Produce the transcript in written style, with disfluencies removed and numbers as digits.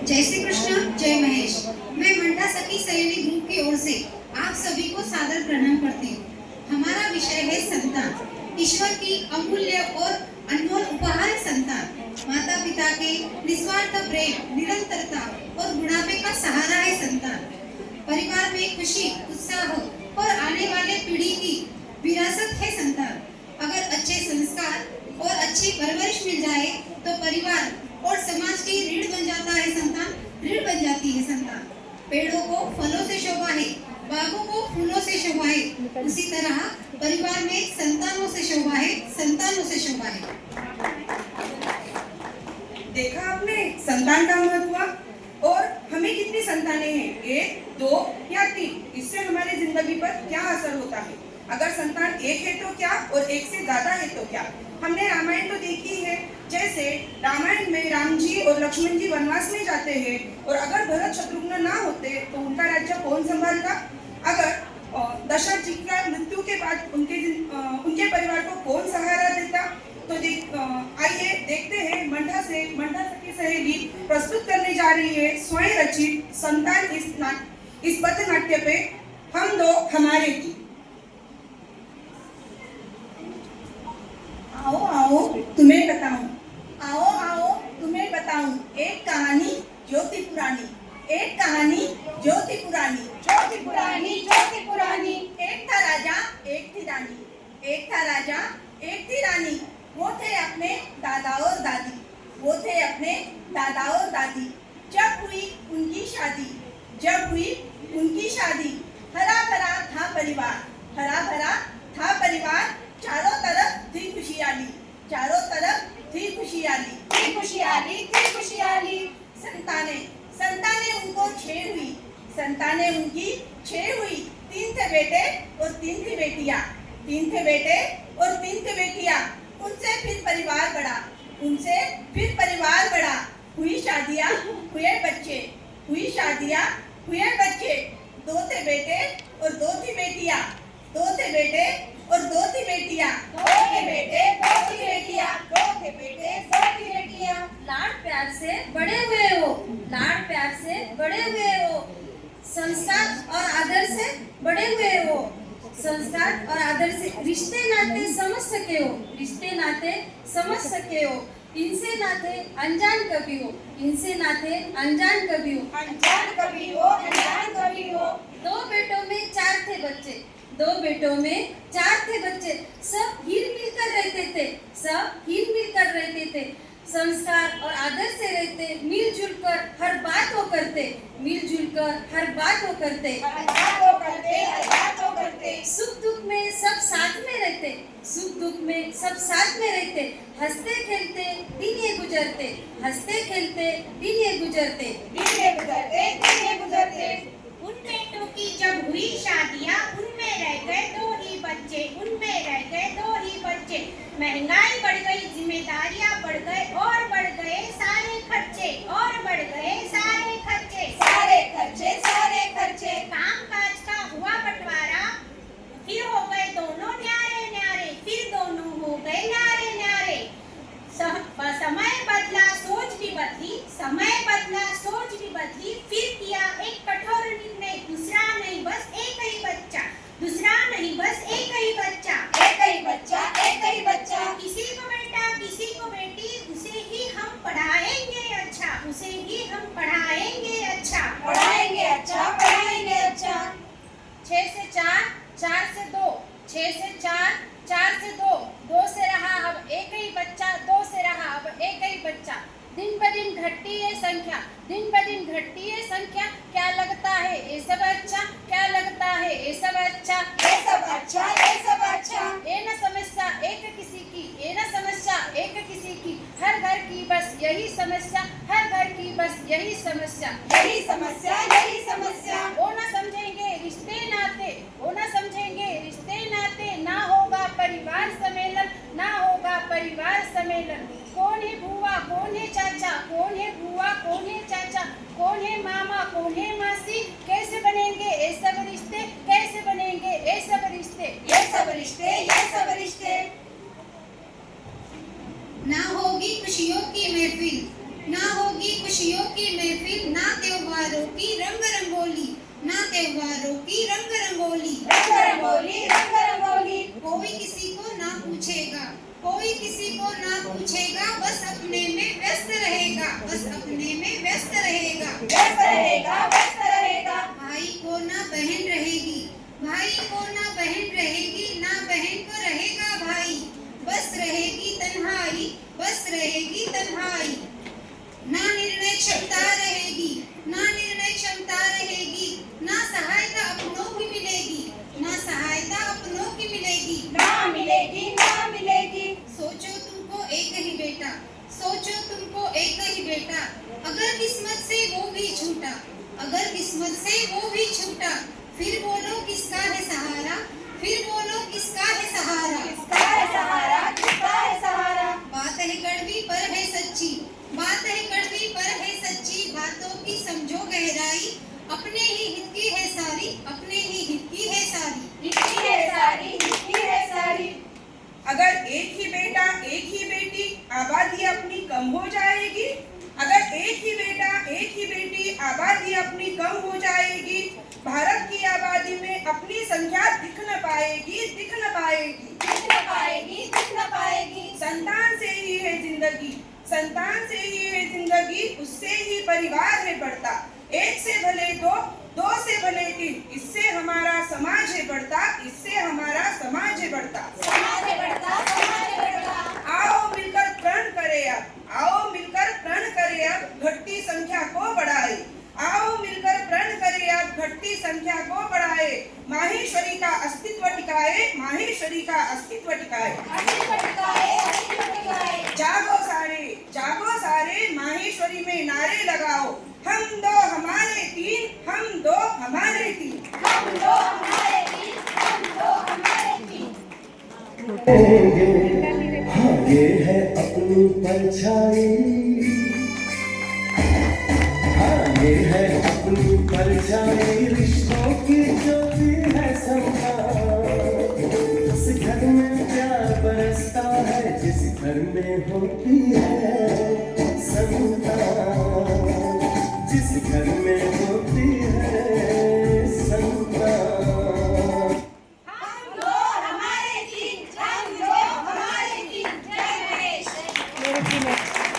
जय श्री कृष्ण, जय महेश। मैं मंडा सखी सहेली ग्रुप की ओर से आप सभी को सादर प्रणाम करती हूँ। हमारा विषय है संतान। ईश्वर की अमूल्य और अनमोल उपहार है संतान। माता पिता के निस्वार्थ प्रेम, निरंतरता और बुढ़ापे का सहारा है संतान। परिवार में खुशी, उत्साह और आने वाले पीढ़ी की विरासत है संतान। अगर अच्छे संस्कार और अच्छी परवरिश मिल जाए तो परिवार और समाज की रीढ़ बन जाता है संतान, रीढ़ बन जाती है संतान। पेड़ों को फलों से शोभा है, बागों को फूलों से शोभा है, उसी तरह परिवार में संतानों से शोभा है, संतानों से शोभा है। देखा आपने संतान का महत्व और हमें कितनी संतानें हैं, 1, 2 या 3, इससे हमारी जिंदगी पर क्या असर होता है। अगर संतान एक है तो क्या और एक से ज्यादा है तो क्या। हमने रामायण तो देखी है, जैसे रामायण में राम जी और लक्ष्मण जी वनवास में जाते हैं और अगर भरत शत्रुघ्न ना होते तो उनका राज्य कौन संभालता। अगर दशरथ जी का मृत्यु के बाद उनके परिवार को कौन सहारा देता। तो आइए देखते हैं मंडा सखी सहेली प्रस्तुत करने जा रही है स्वयं रचित संतान इस पथनाट्य पे हम दो हमारे की। आओ आओ तुम्हें बताऊं, आओ आओ तुम्हें बताऊं, एक कहानी ज्योति पुरानी, एक कहानी ज्योति पुरानी, ज्योति पुरानी, ज्योति पुरानी। एक था राजा, एक थी रानी, एक था राजा, एक थी रानी। वो थे अपने दादा और दादी, वो थे अपने दादा और दादी। जब हुई उनकी शादी, जब हुई उनकी शादी, हरा भरा था परिवार, हरा भरा था परिवार। चारों तरफ थी खुशहाली, चारों तरफ थी खुशहाली, थी खुशहाली, थी खुशहाली। संतानें उनको 6 हुई, संतानें उनकी 6 हुई। 3 थे बेटे और 3 थी बेटियां, 3 थे बेटे और 3 थी बेटियां। उनसे फिर परिवार बढ़ा, उनसे फिर परिवार बढ़ा। हुई शादियां, हुए बच्चे, हुई शादियां, हुए बच्चे। 2 थे बेटे और 2 थी बेटियां, 2 थे बेटे और 2 थी बेटियां, 2 थे बेटे, 2 थी बेटियां, 2 थे बेटे, 2 थी बेटियां। लाड प्यार से बड़े हुए हो, लाड प्यार से बड़े हुए हो, संस्कार और आदर से बड़े हुए हो, संस्कार और आदर से रिश्ते नाते समझ सके हो, रिश्ते नाते समझ सके हो। इनसे नाते अनजान कभी हो, इनसे नाते अनजान कभी हो, अनजान कभी हो, अनजान कभी हो। 2 बेटों में 4 थे बच्चे, 2 बेटों में 4 थे बच्चे। सब हिल मिल कर रहते थे, सब हिल मिल कर रहते थे, संस्कार और आदर से रहते, मिलजुल कर हर बात वो करते, मिलजुल कर हर बात वो करते, हर बात वो करते, हर बात वो करते। सुख दुख में सब साथ में रहते, सुख दुख में सब साथ में रहते। हंसते खेलते दिन ये गुजरते, हंसते खेलते दिन ये गुजरते, दिन ये गुजरते, दिन ये गुजरते। उन बेटों की जब हुई शादियां, उनमें रह गए 2 ही बच्चे, उनमें रह गए 2 ही बच्चे। महंगाई बढ़ गई, जिम्मेदारियां बढ़ गए और बढ़ गए सारे खर्चे, और बढ़ गए सारे खर्चे, सारे खर्चे, सारे खर्चे। काम काज का हुआ बंटवारा, फिर हो गए दोनों न्यारे न्यारे, फिर दोनों हो गए न्यारे न्यारे। समय बदला सोच भी बदली, समय बदला सोच भी बदली। फिर किया एक कठोर निर्णय, दूसरा नहीं बस एक ही बच्चा, दूसरा नहीं बस एक ही बच्चा, एक ही बच्चा, एक ही बच्चा। किसी को बेटा, किसी को बेटी, उसे ही हम पढ़ाएंगे अच्छा, उसे ही हम पढ़ाएंगे अच्छा, पढ़ाएंगे अच्छा, पढ़ाएंगे अच्छा। 6 से 4, 4 से 2, 6 से 4, 4 से 2, 2 से रहा अब एक ही बच्चा, 2 से रहा अब एक ही बच्चा। दिन ब दिन घटती है संख्या, दिन ब दिन घटती है संख्या। क्या लगता है ये सब अच्छा, क्या लगता है ये सब अच्छा, ये सब अच्छा, ये सब अच्छा। ये न समस्या एक किसी की, ये न समस्या एक किसी की। हर घर की बस यही समस्या, हर घर की बस यही समस्या, यही समस्या, यही समस्या। वो न समझेंगे रिश्ते नाते, वो न समझेंगे रिश्ते नाते। ना होगा परिवार सम्मेलन, ना होगा परिवार सम्मेलन। कौन है बुआ, कौन है चाचा, कौन है बुआ, कौन है चाचा, कौन है मामा, कौन है मासी। कैसे बनेंगे ये सब रिश्ते, कैसे बनेंगे ये सब रिश्ते, ये सब रिश्ते, ये सब रिश्ते। ना होगी खुशियों की महफिल, ना होगी खुशियों की महफिल, त्योहारों की रंग रंगोली, ना त्योहारों की रंग रंगोली। रंग रंगोली, रंग रंगोली। कोई किसी को ना पूछेगा, कोई किसी को ना पूछेगा, बस अपने में व्यस्त रहेगा, बस अपने में व्यस्त रहेगा। व्यस्त रहेगा, व्यस्त रहेगा। भाई को ना बहन रहेगी, भाई को ना बहन रहेगी, ना बहन को रहेगा भाई, बस रहेगी तन्हाई, बस रहेगी तन्हाई। ना निर्णय क्षमता रहेगी, ना निर्णय क्षमता रहेगी, ना सहायता अपनों की मिलेगी, ना सहायता अपनों की मिलेगी। ना मिलेगी, ना मिलेगी। सोचो तुमको एक ही बेटा, सोचो तुमको एक ही बेटा, अगर किस्मत से वो भी छूटा, अगर किस्मत से वो भी छूटा, फिर बोलो किसका है सहारा, फिर बोलो किसका है सहारा। किसका है सहारा, किसका है सहारा। बात है कड़वी पर है सच्ची, बात है कड़वी पर है सच्ची, बातों की समझो गहराई, अपने ही हित की है सारी, अपने ही हित की है सारी। हितकी है सारी, हितकी है सारी। अगर एक ही बेटा एक ही बेटी, आबादी अपनी कम हो जाएगी। अगर एक ही बेटा एक ही बेटी, आबादी अपनी कम हो जाएगी। भारत की आबादी में अपनी संख्या दिख न पाएगी, दिख न पाएगी। दिख न पाएगी, दिख न पाएगी। संतान से ही है जिंदगी, संतान से ही है जिंदगी, उससे ही परिवार है बढ़ता। एक से भले दो, दो से भले तीन, इससे हमारा समाज है बढ़ता, इससे हमारा समाज है बढ़ता। समाज है बढ़ता, समाज है बढ़ता। आओ मिलकर प्रण करें अब, आओ मिलकर प्रण करें अब, घटती संख्या को बढ़ाए। आओ मिलकर प्रण करें अब, घटती संख्या को बढ़ाए। माहेश्वरी का अस्तित्व टिकाए, माहेश्वरी का अस्तित्व टिकाए। अस्तित्व टिकाए, अस्तित्व टिकाए। जागो सारे, माहेश्वरी में नारे लगाओ। हम दो हमारे तीन, हम दो हमारे तीन। हम दो हमारे तीन, हम दो हमारे तीन। हाँ ये है अपनी परछाई, हाँ ये है अपनी परछाई, रिश्तों की ज्योति है समता। जिस घर में प्यार बरसता है, जिस घर में होती है समता, जिस घर में होती है